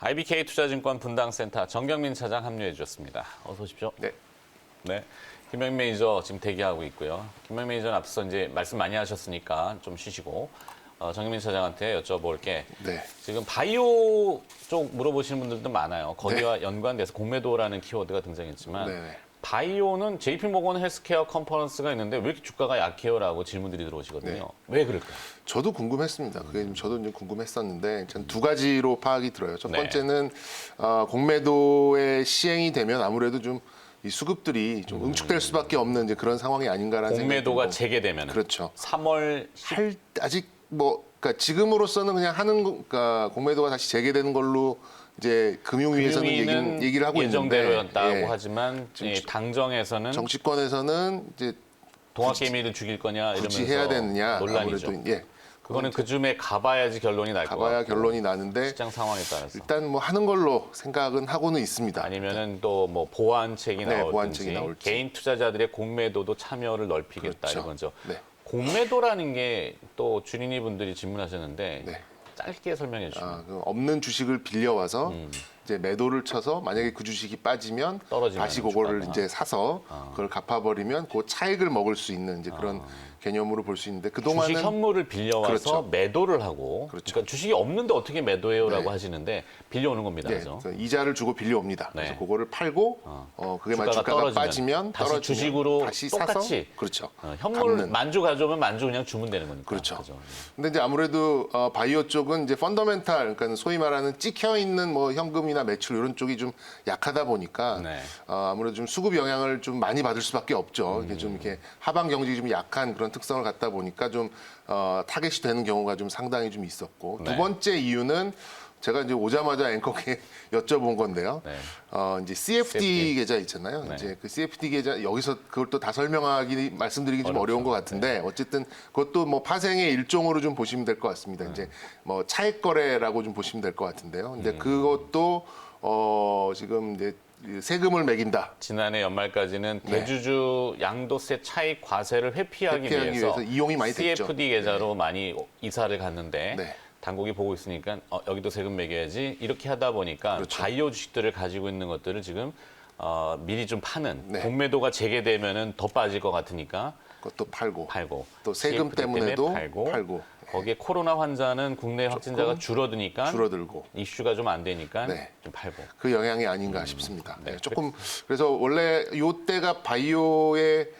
IBK 투자증권 분당센터 정경민 차장 합류해 주셨습니다. 어서 오십시오. 네. 네. 김명민 매니저 지금 대기하고 있고요. 김명민 매니저는 앞서 이제 말씀 많이 하셨으니까 좀 쉬시고 정경민 차장한테 여쭤볼 게 네. 지금 바이오 쪽 물어보시는 분들도 많아요. 거기와 연관돼서 공매도라는 키워드가 등장했지만 네. 바이오는 JP모건 헬스케어 컨퍼런스가 있는데 왜 이렇게 주가가 약해요라고 질문들이 들어오시거든요. 네. 왜 그럴까요? 저도 궁금했습니다. 그게 저도 이제 궁금했었는데 전 두 가지로 파악이 들어요. 첫 네. 번째는 공매도의 시행이 되면 아무래도 좀 이 수급들이 좀 응축될 수밖에 없는 이제 그런 상황이 아닌가라는 공매도가 생각이 재개되면 그렇죠. 3월 아직 뭐 그러니까 지금으로서는 그냥 그러니까 공매도가 다시 재개되는 걸로 이제 금융위에서는 얘기를 하고 있는데 예정대로였다고 예. 하지만 당정에서는 정치권에서는 이제 동학개미를 죽일 거냐 굳이 이러면서 해야 되느냐 논란이죠. 아무래도 예. 그거는 그쯤에 가봐야지 결론이 날 것 같고 가봐야 결론이 나는데 시장 상황에 따라서 일단 뭐 하는 걸로 생각은 하고는 있습니다. 아니면은 또 뭐 보완책이 네, 나올지, 보완책이 나올지. 개인 투자자들의 공매도도 참여를 넓히겠다 그렇죠. 이거죠. 네. 공매도라는 게 또 주린이 분들이 질문하셨는데 네. 짧게 설명해 주시면 그 없는 주식을 빌려와서 이제 매도를 쳐서 만약에 그 주식이 빠지면 떨어지면 다시 그거를 주가가. 이제 사서 그걸 갚아버리면 그 차익을 먹을 수 있는 이제 그런 개념으로 볼 수 있는데 주식 그동안은 현물을 빌려와서 그렇죠. 매도를 하고 그렇죠. 그러니까 주식이 없는데 어떻게 매도해요라고 네. 하시는데 빌려오는 겁니다. 예, 그죠? 그래서 이자를 주고 빌려옵니다. 네. 그래서 그거를 팔고 그게 만약 주가가 떨어지면 빠지면 다시 떨어지면 주식으로 다시 똑같이 사서 그렇죠. 현물 갚는. 만주 가져오면 만주 그냥 주면 되는 거니까. 그렇죠. 그죠? 근데 이제 아무래도 바이오 쪽은 이제 펀더멘탈, 그러니까 소위 말하는 찍혀 있는 뭐 현금이나 매출 이런 쪽이 좀 약하다 보니까 네. 아무래도 좀 수급 영향을 좀 많이 받을 수밖에 없죠. 이게 좀 이렇게 하방 경직이 좀 약한 그런 특성을 갖다 보니까 좀 타겟이 되는 경우가 좀 상당히 좀 있었고 네. 두 번째 이유는 제가 이제 오자마자 앵커께 여쭤본 건데요. 네. 이제 CFD 계좌 있잖아요. 네. 이제 그 CFD 계좌 여기서 그걸 또 다 말씀드리기 좀 어렵죠. 어려운 것 같은데 어쨌든 그것도 뭐 파생의 일종으로 좀 보시면 될 것 같습니다. 이제 뭐 차익 거래라고 좀 보시면 될 것 같은데요. 근데 그것도 지금 이제 세금을 매긴다. 지난해 연말까지는 네. 대주주 양도세 차익 과세를 회피하기 위해서 이용이 많이 됐죠. CFD 계좌로 많이 이사를 갔는데 네. 당국이 보고 있으니까 여기도 세금 매겨야지 이렇게 하다 보니까 그렇죠. 바이오 주식들을 가지고 있는 것들을 지금 미리 좀 파는 네. 공매도가 재개되면은 더 빠질 것 같으니까 그것도 팔고 또 또 세금 CFD 때문에도 팔고 팔고 거기에 코로나 환자는 국내 확진자가 줄어드니까 줄어들고 이슈가 좀 안 되니까 네. 좀 팔고. 그 영향이 아닌가 싶습니다. 네. 조금 그래서 원래 요때가 바이오의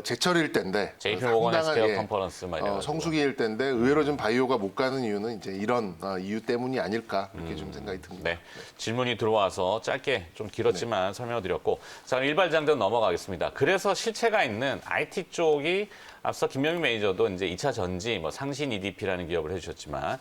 제철일 때인데 JP모건 상당한, 헬스케어 컨퍼런스 막 이래가지고. 성수기일 때인데 의외로 좀 바이오가 못 가는 이유는 이제 이런 이유 때문이 아닐까 그렇게 좀 생각이 듭니다. 네, 질문이 들어와서 짧게 좀 길었지만 설명을 드렸고 자, 그럼 일발장전 넘어가겠습니다. 그래서 실체가 있는 IT 쪽이 앞서 김명민 매니저도 이제 2차 전지, 뭐 상신 EDP라는 기업을 해주셨지만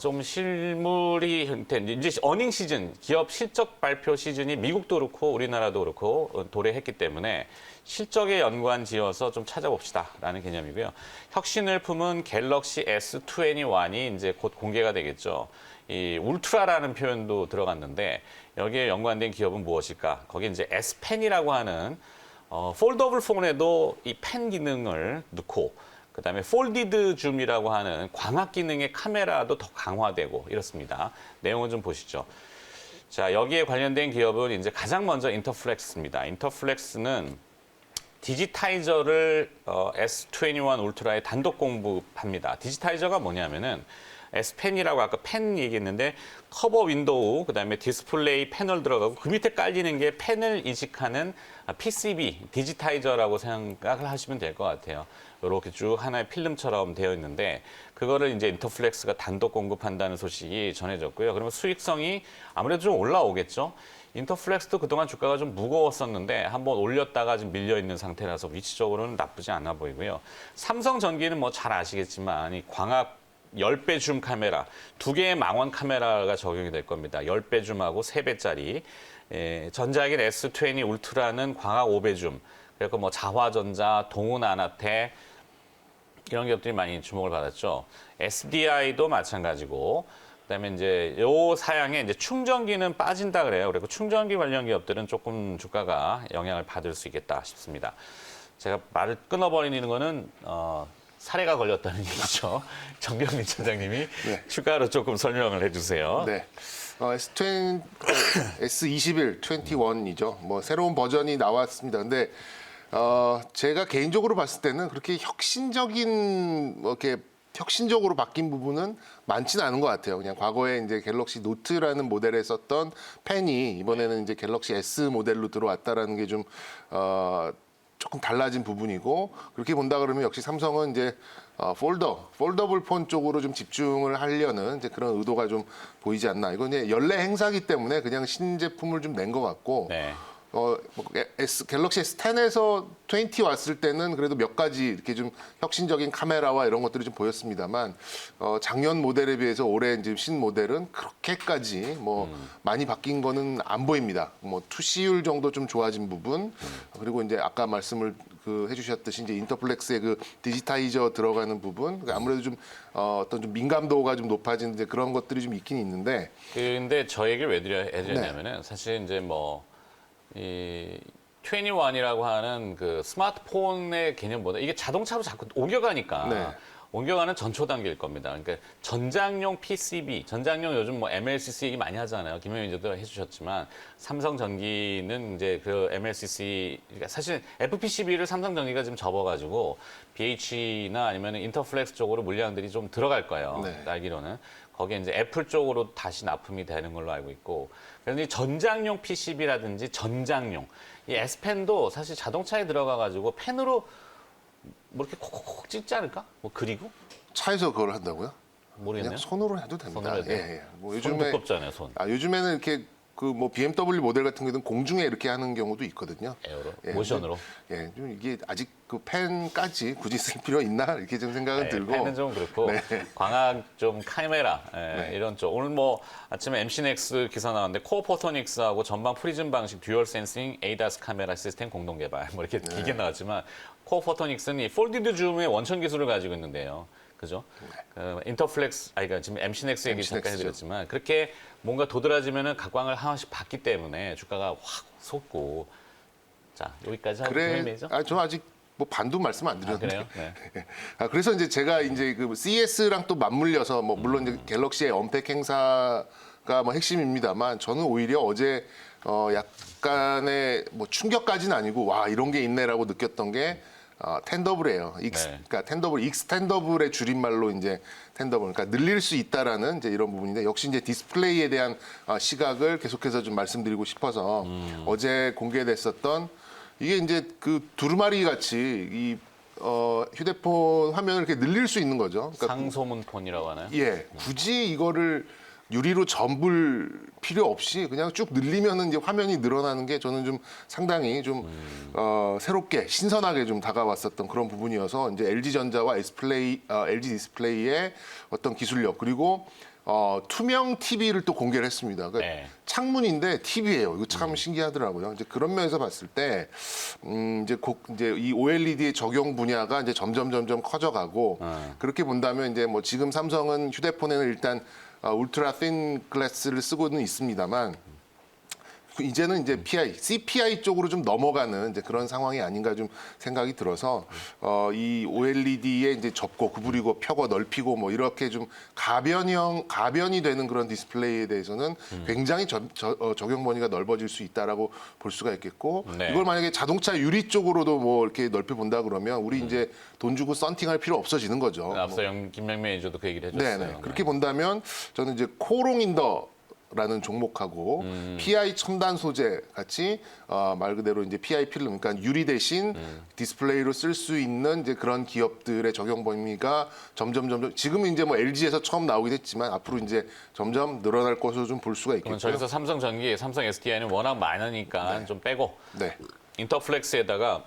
좀 실물이 이제 어닝 시즌, 기업 실적 발표 시즌이 미국도 그렇고 우리나라도 그렇고 도래했기 때문에 실적에 연관 지어서 좀 찾아봅시다라는 개념이고요. 혁신을 품은 갤럭시 S21이 이제 곧 공개가 되겠죠. 이 울트라라는 표현도 들어갔는데 여기에 연관된 기업은 무엇일까? 거기에 이제 S펜이라고 하는 폴더블 폰에도 이 펜 기능을 넣고 그다음에 폴디드 줌이라고 하는 광학 기능의 카메라도 더 강화되고 이렇습니다. 내용을 좀 보시죠. 자, 여기에 관련된 기업은 이제 가장 먼저 인터플렉스입니다. 인터플렉스는 디지타이저를 S21 울트라에 단독 공급합니다. 디지타이저가 뭐냐면은 S펜이라고 아까 펜 얘기했는데 커버 윈도우, 그다음에 디스플레이 패널 들어가고 그 밑에 깔리는 게 펜을 이식하는 PCB, 디지타이저라고 생각을 하시면 될 것 같아요. 이렇게 쭉 하나의 필름처럼 되어 있는데 그거를 이제 인터플렉스가 단독 공급한다는 소식이 전해졌고요. 그러면 수익성이 아무래도 좀 올라오겠죠. 인터플렉스도 그동안 주가가 좀 무거웠었는데 한번 올렸다가 지금 밀려 있는 상태라서 위치적으로는 나쁘지 않아 보이고요. 삼성전기는 뭐 잘 아시겠지만 이 광학 10배 줌 카메라, 2개의 망원 카메라가 적용이 될 겁니다. 10배 줌하고 3배짜리. 전자기기 S20 울트라는 광학 5배 줌. 그리고 뭐 자화전자, 동훈아나텍 이런 기업들이 많이 주목을 받았죠. SDI도 마찬가지고. 그다음에 이제 요 사양에 이제 충전기는 빠진다 그래요. 그리고 충전기 관련 기업들은 조금 주가가 영향을 받을 수 있겠다 싶습니다. 제가 말을 끊어버리는 거는 사례가 걸렸다는 얘기죠. 정경민 차장님이 네. 추가로 조금 설명을 해주세요. 네. S20, S21, 21이죠. 뭐 새로운 버전이 나왔습니다. 근데 제가 개인적으로 봤을 때는 그렇게 혁신적인 뭐 이렇게 혁신적으로 바뀐 부분은 많지는 않은 것 같아요. 그냥 과거에 이제 갤럭시 노트라는 모델에 썼던 펜이 이번에는 이제 갤럭시 S 모델로 들어왔다라는 게 좀 조금 달라진 부분이고, 그렇게 본다 그러면 역시 삼성은 이제 폴더블 폰 쪽으로 좀 집중을 하려는 이제 그런 의도가 좀 보이지 않나. 이건 이제 연례 행사기 때문에 그냥 신제품을 좀 낸 것 같고. 네. 갤럭시 S10에서 20 왔을 때는 그래도 몇 가지 이렇게 좀 혁신적인 카메라와 이런 것들이 좀 보였습니다만, 작년 모델에 비해서 올해 이제 신 모델은 그렇게까지 뭐 많이 바뀐 거는 안 보입니다. 뭐 투시율 정도 좀 좋아진 부분, 그리고 이제 아까 말씀을 해주셨듯이 이제 인터플렉스의 그 디지타이저 들어가는 부분, 아무래도 좀 어떤 좀 민감도가 좀 높아진 이제 그런 것들이 좀 있긴 있는데. 근데 저 얘기를 왜 해드렸냐면은 사실 이제 이 21이라고 하는 그 스마트폰의 개념보다 이게 자동차로 자꾸 옮겨가니까 네. 옮겨가는 전초 단계일 겁니다. 그러니까 전장용 PCB, 전장용 요즘 뭐 MLCC 얘기 많이 하잖아요. 김영민 기자도 해주셨지만 삼성전기는 이제 그 MLCC, 그러니까 사실 FPCB를 삼성전기가 지금 접어가지고 BH나 아니면 인터플렉스 쪽으로 물량들이 좀 들어갈 거예요. 네. 알기로는. 거기에 이제 애플 쪽으로 다시 납품이 되는 걸로 알고 있고, 그런데 전장용 PCB라든지 전장용 이 S펜도 사실 자동차에 들어가가지고 펜으로 뭐 이렇게 콕콕콕 찍지 않을까? 뭐 그리고 차에서 그걸 한다고요? 모르겠네요. 그냥 손으로 해도 됩니다. 손으로 해도 돼요? 예. 뭐 손 요즘에 두껍잖아요, 손. 요즘에는 이렇게 그 뭐 BMW 모델 같은 경우는 공중에 이렇게 하는 경우도 있거든요. 에어로, 예, 모션으로. 예, 좀 이게 아직 그 펜까지 굳이 쓸 필요 있나 이렇게 좀 생각은 네, 들고. 펜은 좀 그렇고 네. 광학 좀 카메라 네. 이런 쪽. 오늘 뭐 아침에 MC넥스 기사 나왔는데 코어 포토닉스하고 전방 프리즘 방식 듀얼 센싱 ADAS 카메라 시스템 공동 개발 뭐 이렇게 길게 나왔지만 코어 포토닉스는 이 폴디드 줌의 원천 기술을 가지고 있는데요. 그죠? 인터플렉스, 그러니까 지금 MC넥스 얘기 잠깐 MC넥스죠. 해드렸지만 그렇게 뭔가 도드라지면은 각광을 하나씩 받기 때문에 주가가 확 솟고. 자, 여기까지 하고 그래, 매니저. 저 아직 뭐 반도 말씀 안 드렸는데. 그래요? 네. 그래서 이제 제가 이제 그 CES랑 또 맞물려서 뭐 물론 이제 갤럭시의 언팩 행사가 뭐 핵심입니다만, 저는 오히려 어제 약간의 뭐 충격까지는 아니고 와 이런 게 있네라고 느꼈던 게 텐더블이에요. 네. 그러니까 텐더블, 익스텐더블의 줄임말로 이제 텐더블, 그러니까 늘릴 수 있다라는 이제 이런 부분인데, 역시 이제 디스플레이에 대한 시각을 계속해서 좀 말씀드리고 싶어서 어제 공개됐었던 이게 이제 그 두루마리 같이 이 휴대폰 화면을 이렇게 늘릴 수 있는 거죠. 그러니까 상소문폰이라고 하나요? 예, 굳이 이거를 유리로 접을 필요 없이 그냥 쭉 늘리면은 이제 화면이 늘어나는 게 저는 좀 상당히 좀 새롭게 신선하게 좀 다가왔었던 그런 부분이어서, 이제 LG전자와 LG 디스플레이의 어떤 기술력, 그리고 투명 TV를 또 공개를 했습니다. 그러니까 네. 창문인데 TV예요. 이거 참 신기하더라고요. 이제 그런 면에서 봤을 때 이제 이 OLED의 적용 분야가 이제 점점 커져가고, 그렇게 본다면 이제 뭐 지금 삼성은 휴대폰에는 일단 울트라 핀 글래스를 쓰고는 있습니다만, 이제는 이제 CPI 쪽으로 좀 넘어가는 이제 그런 상황이 아닌가 좀 생각이 들어서, 이 OLED에 이제 접고 구부리고 펴고 넓히고 뭐 이렇게 좀 가변이 되는 그런 디스플레이에 대해서는 굉장히 적용 범위가 넓어질 수 있다라고 볼 수가 있겠고, 네. 이걸 만약에 자동차 유리 쪽으로도 뭐 이렇게 넓혀 본다 그러면 우리 이제 돈 주고 썬팅할 필요 없어지는 거죠. 앞서 김명민 매니저도 그 얘기를 해줬어요. 네네. 그렇게 본다면 저는 이제 코롱인더 라는 종목하고 PI 첨단 소재 같이 말 그대로 이제 PI 필름, 그러니까 유리 대신 디스플레이로 쓸 수 있는 이제 그런 기업들의 적용 범위가 점점 지금은 이제 뭐 LG에서 처음 나오긴 했지만 앞으로 이제 점점 늘어날 것으로 좀 볼 수가 그러면 있겠고요. 저기서 삼성전기, 삼성 SDI는 워낙 많으니까 좀 빼고 네. 인터플렉스에다가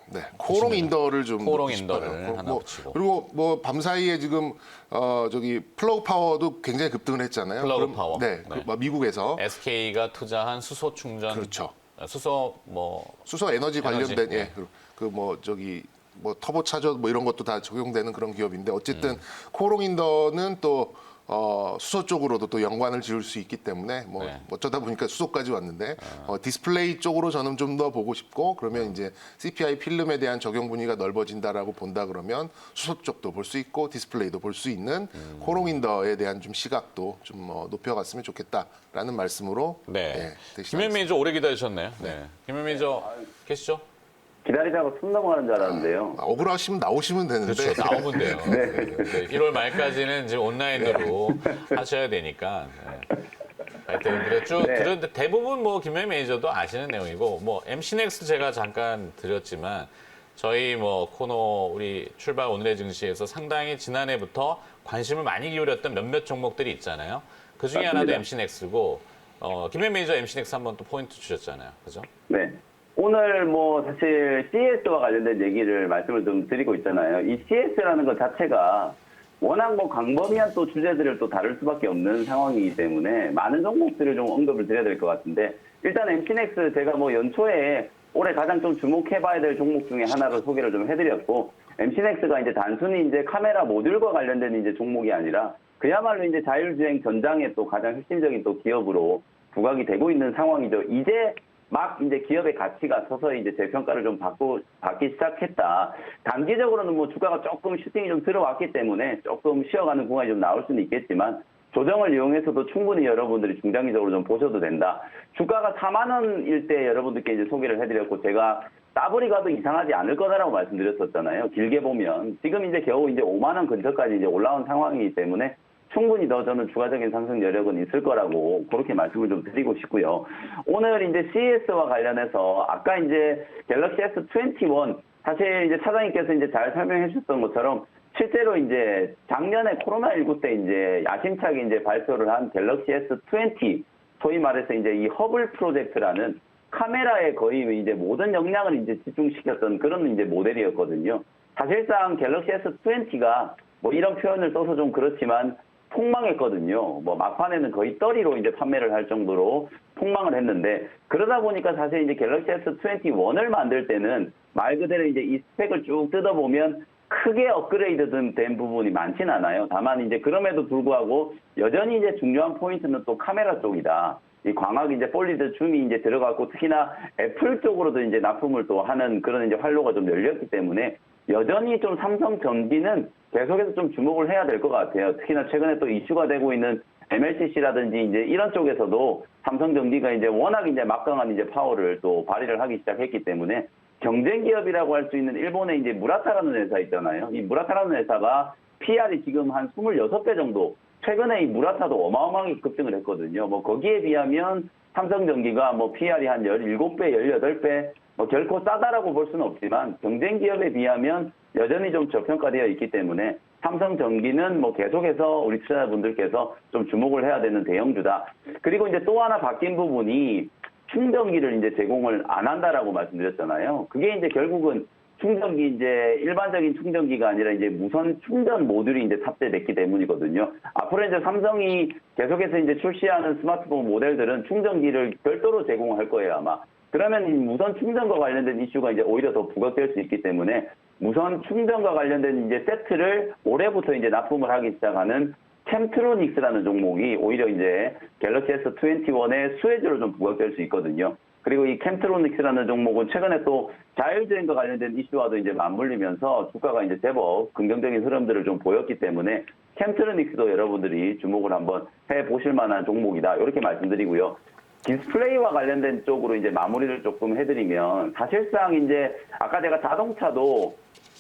네, 코롱 인더를 좀 코롱 넣고 인더를 싶어요. 하나 붙이고. 그리고 뭐 밤사이에 지금 저기 플러그 파워도 굉장히 급등을 했잖아요. 플러그 파워. 네, 네. 미국에서 SK가 투자한 수소 충전, 그렇죠. 수소 뭐 수소 에너지 관련된 네. 그 뭐 저기 뭐 터보 차저 뭐 이런 것도 다 적용되는 그런 기업인데, 어쨌든 코롱 인더는 또 수소 쪽으로도 또 연관을 지을 수 있기 때문에 뭐 네. 어쩌다 보니까 수소까지 왔는데 디스플레이 쪽으로 저는 좀 더 보고 싶고 그러면 이제 CPI 필름에 대한 적용 분위기가 넓어진다라고 본다 그러면 수소 쪽도 볼 수 있고 디스플레이도 볼 수 있는 코롱인더에 대한 좀 시각도 좀 높여갔으면 좋겠다라는 말씀으로 네. 대신하겠습니다. 김현 매니저 오래 기다리셨네요. 네. 김현 매니저 계시죠? 기다리다가 숨 넘어가는 줄 알았는데요. 억울하시면 나오시면 되는데 그렇죠. 나오면 돼요. 네. 1월 말까지는 지금 온라인으로 하셔야 되니까. 네. 하여튼 그래 쭉 네. 들었는데 대부분 뭐 김현 매니저도 아시는 내용이고 뭐 MC넥스 제가 잠깐 드렸지만 저희 뭐 코너 우리 출발 오늘의 증시에서 상당히 지난해부터 관심을 많이 기울였던 몇몇 종목들이 있잖아요. 그 중에 하나도 맞습니다. MC넥스고 김현 매니저 MC넥스 한번 또 포인트 주셨잖아요. 그죠? 네. 오늘 뭐 사실 CS와 관련된 얘기를 말씀을 좀 드리고 있잖아요. 이 CS라는 것 자체가 워낙 뭐 광범위한 또 주제들을 또 다룰 수밖에 없는 상황이기 때문에 많은 종목들을 좀 언급을 드려야 될 것 같은데 일단 MC넥스 제가 뭐 연초에 올해 가장 좀 주목해봐야 될 종목 중에 하나로 소개를 좀 해드렸고 MC넥스가 이제 단순히 이제 카메라 모듈과 관련된 이제 종목이 아니라 그야말로 이제 자율주행 전장의 또 가장 핵심적인 또 기업으로 부각이 되고 있는 상황이죠. 이제 막 이제 기업의 가치가 서서히 이제 재평가를 좀 받기 시작했다. 단기적으로는 뭐 주가가 조금 슈팅이 좀 들어왔기 때문에 조금 쉬어가는 구간이 좀 나올 수는 있겠지만 조정을 이용해서도 충분히 여러분들이 중장기적으로 좀 보셔도 된다. 주가가 4만 원일 때 여러분들께 이제 소개를 해드렸고 제가 따블이 가도 이상하지 않을 거다라고 말씀드렸었잖아요. 길게 보면 지금 이제 겨우 이제 5만 원 근처까지 이제 올라온 상황이기 때문에 충분히 더 저는 추가적인 상승 여력은 있을 거라고 그렇게 말씀을 좀 드리고 싶고요. 오늘 이제 CES와 관련해서 아까 이제 갤럭시 S21 사실 이제 차장님께서 이제 잘 설명해 주셨던 것처럼 실제로 이제 작년에 코로나19 때 이제 야심차게 이제 발표를 한 갤럭시 S20 소위 말해서 이제 이 허블 프로젝트라는 카메라에 거의 이제 모든 역량을 이제 집중시켰던 그런 이제 모델이었거든요. 사실상 갤럭시 S20가 뭐 이런 표현을 써서 좀 그렇지만 폭망했거든요. 뭐 막판에는 거의 떨이로 이제 판매를 할 정도로 폭망을 했는데 그러다 보니까 사실 이제 갤럭시 S21을 만들 때는 말 그대로 이제 이 스펙을 쭉 뜯어보면 크게 업그레이드 된 부분이 많진 않아요. 다만 이제 그럼에도 불구하고 여전히 이제 중요한 포인트는 또 카메라 쪽이다. 이 광학 이제 폴리드 줌이 이제 들어갔고 특히나 애플 쪽으로도 이제 납품을 또 하는 그런 이제 활로가 좀 열렸기 때문에 여전히 좀 삼성 전기는 계속해서 좀 주목을 해야 될 것 같아요. 특히나 최근에 또 이슈가 되고 있는 MLCC라든지 이제 이런 쪽에서도 삼성전기가 이제 워낙 이제 막강한 이제 파워를 또 발휘를 하기 시작했기 때문에 경쟁 기업이라고 할 수 있는 일본의 이제 무라타라는 회사 있잖아요. 이 무라타라는 회사가 PR이 지금 한 26배 정도 최근에 이 무라타도 어마어마하게 급등을 했거든요. 뭐 거기에 비하면 삼성전기가 뭐 PR이 한 17배, 18배 뭐 결코 싸다라고 볼 수는 없지만 경쟁 기업에 비하면 여전히 좀 저평가되어 있기 때문에 삼성전기는 뭐 계속해서 우리 투자자분들께서 좀 주목을 해야 되는 대형주다. 그리고 이제 또 하나 바뀐 부분이 충전기를 이제 제공을 안 한다라고 말씀드렸잖아요. 그게 이제 결국은 충전기 이제 일반적인 충전기가 아니라 이제 무선 충전 모듈이 이제 탑재됐기 때문이거든요. 앞으로 이제 삼성이 계속해서 이제 출시하는 스마트폰 모델들은 충전기를 별도로 제공할 거예요, 아마. 그러면 이 무선 충전과 관련된 이슈가 이제 오히려 더 부각될 수 있기 때문에 무선 충전과 관련된 이제 세트를 올해부터 이제 납품을 하기 시작하는 캠트로닉스라는 종목이 오히려 이제 갤럭시 S21의 수혜주로 좀 부각될 수 있거든요. 그리고 이 캠트로닉스라는 종목은 최근에 또 자율주행과 관련된 이슈와도 이제 맞물리면서 주가가 이제 제법 긍정적인 흐름들을 좀 보였기 때문에 캠트로닉스도 여러분들이 주목을 한번 해 보실 만한 종목이다. 이렇게 말씀드리고요. 디스플레이와 관련된 쪽으로 이제 마무리를 조금 해드리면 사실상 이제 아까 제가 자동차도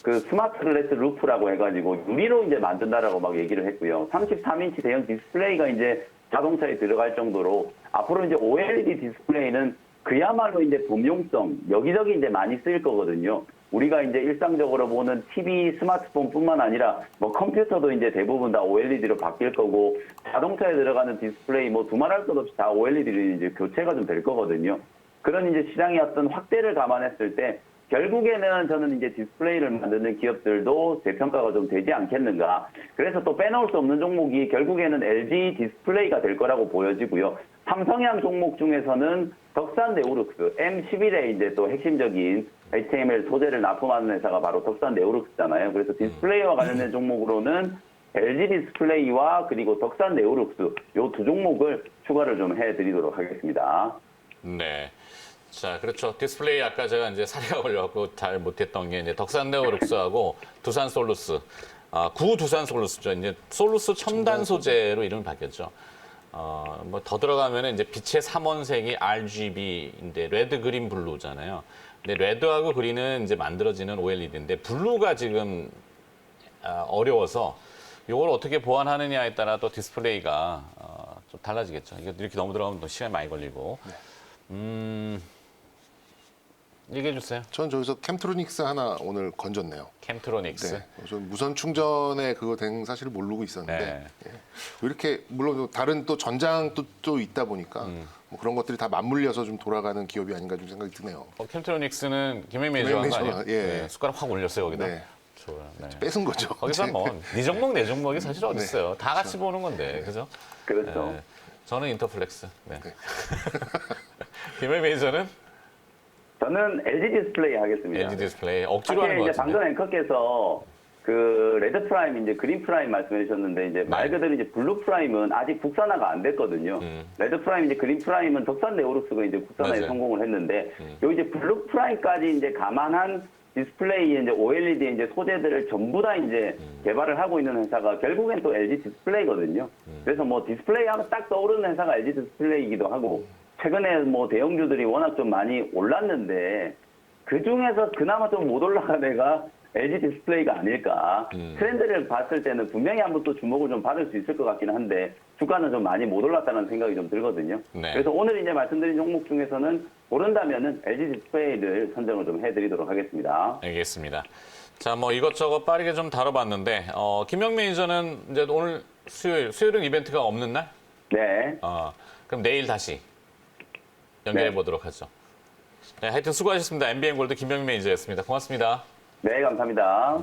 그 스마트 글래스 루프라고 해가지고 유리로 이제 만든다라고 막 얘기를 했고요. 33인치 대형 디스플레이가 이제 자동차에 들어갈 정도로 앞으로 이제 OLED 디스플레이는 그야말로 이제 범용성 여기저기 이제 많이 쓰일 거거든요. 우리가 이제 일상적으로 보는 TV, 스마트폰뿐만 아니라 뭐 컴퓨터도 이제 대부분 다 OLED로 바뀔 거고 자동차에 들어가는 디스플레이 뭐 두말할 것 없이 다 OLED로 이제 교체가 좀 될 거거든요. 그런 이제 시장의 어떤 확대를 감안했을 때 결국에는 저는 이제 디스플레이를 만드는 기업들도 재평가가 좀 되지 않겠는가. 그래서 또 빼놓을 수 없는 종목이 결국에는 LG 디스플레이가 될 거라고 보여지고요. 삼성향 종목 중에서는 덕산 네오룩스, M11에 이제 또 핵심적인 HTML 소재를 납품하는 회사가 바로 덕산 네오룩스잖아요. 그래서 디스플레이와 관련된 종목으로는 LG 디스플레이와 그리고 덕산 네오룩스 요 두 종목을 추가를 좀 해드리도록 하겠습니다. 네. 자, 그렇죠. 디스플레이 아까 제가 이제 사례가 걸려갖고 잘 못했던 게 이제 덕산 네오룩스하고 두산 솔루스, 구 두산 솔루스죠. 이제 솔루스 첨단 소재로 이름이 바뀌었죠. 뭐 더 들어가면은 이제 빛의 삼원색이 RGB인데 레드, 그린, 블루잖아요. 근데 레드하고 그린은 이제 만들어지는 OLED인데 블루가 지금 어려워서 이걸 어떻게 보완하느냐에 따라 또 디스플레이가 좀 달라지겠죠. 이거 이렇게 너무 들어가면 또 시간이 많이 걸리고. 얘기해 주세요. 전 저기서 캠트로닉스 하나 오늘 건졌네요. 캠트로닉스. 네, 전 무선 충전에 그거 된 사실을 모르고 있었는데 네. 예. 이렇게 물론 다른 또 전장도 또 있다 보니까 뭐 그런 것들이 다 맞물려서 좀 돌아가는 기업이 아닌가 좀 생각이 드네요. 캠트로닉스는 김행 매니저가 한거 아니에요? 매니저가, 예. 네, 숟가락 확 올렸어요 거기다. 네. 좋아요. 네. 뺏은 거죠. 거기서 뭐 네 종목 내 종목이 사실 어디 있어요? 네. 다 같이 보는 건데, 그죠? 그렇죠. 네. 저는 인터플렉스. 네. 네. 김행 매니저는 저는 LG 디스플레이 하겠습니다. LG 디스플레이 억지로 하는 사실 것 이제 같은데. 방금 앵커께서 그 레드 프라임, 이제 그린 프라임 말씀해 주셨는데 이제 말 그대로 이제 블루 프라임은 아직 국산화가 안 됐거든요. 레드 프라임, 이제 그린 프라임은 덕산 네오룩스가 이제 국산화에 맞아요. 성공을 했는데 요 이제 블루 프라임까지 이제 감안한 디스플레이에 이제 OLED 이제 소재들을 전부 다 이제 개발을 하고 있는 회사가 결국엔 또 LG 디스플레이거든요. 그래서 뭐 디스플레이 하면 딱 떠오르는 회사가 LG 디스플레이이기도 하고 최근에 뭐 대형주들이 워낙 좀 많이 올랐는데 그 중에서 그나마 좀 못 올라간 애가 LG 디스플레이가 아닐까. 트렌드를 봤을 때는 분명히 한번 또 주목을 좀 받을 수 있을 것 같기는 한데 주가는 좀 많이 못 올랐다는 생각이 좀 들거든요. 네. 그래서 오늘 이제 말씀드린 종목 중에서는 고른다면은 LG 디스플레이를 선정을 좀 해드리도록 하겠습니다. 알겠습니다. 자, 뭐 이것저것 빠르게 좀 다뤄봤는데 김영 매니저는 이제 오늘 수요일은 이벤트가 없는 날? 네. 그럼 내일 다시 연결해 네. 보도록 하죠. 네, 하여튼 수고하셨습니다. MBN 골드 김영 매니저였습니다. 고맙습니다. 네, 감사합니다.